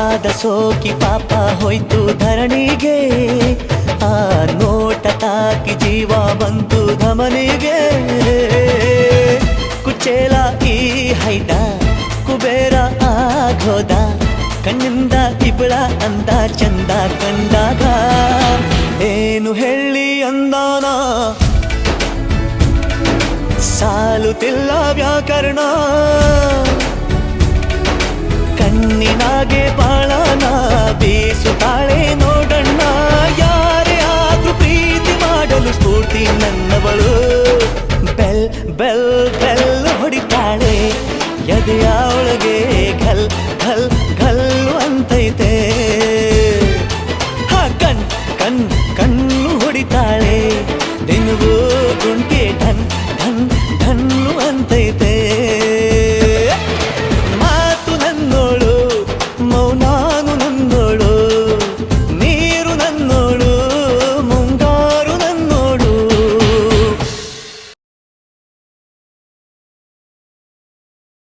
ಪಾದ ಸೋಕಿ ಪಾಪ ಹೋಯ್ತು ಧರಣಿಗೆ, ಆ ನೋಟ ತಾಕಿ ಜೀವ ಬಂತು ಧಮನಿಗೆ. ಕುಚೇಲ ಈ ಹೈದ ಕುಬೇರ ಆಗೋದ, ಕಣ್ಣಿಂದ ತಿಬಳ ಅಂದ ಚಂದ ಕಂಡಾಗ. ಏನು ಹೇಳಿ ಅಂದಾನ ಸಾಲುತ್ತಿಲ್ಲ ವ್ಯಾಕರಣ, ಕಣ್ಣಿನಾಗೆ ಬಾಳನ ಬೀಸುತ್ತಾಳೆ ನೋಡಣ್ಣ. ಯಾರೇ ಆದ್ರೂ ಪ್ರೀತಿ ಮಾಡಲು ಸ್ಫೂರ್ತಿ ನನ್ನವಳು. ಬೆಲ್ ಬೆಲ್ ಬೆಲ್ ಹೊಡಿತಾಳೆ ಎದೆಯ ಒಳಗೆ ಘಲ್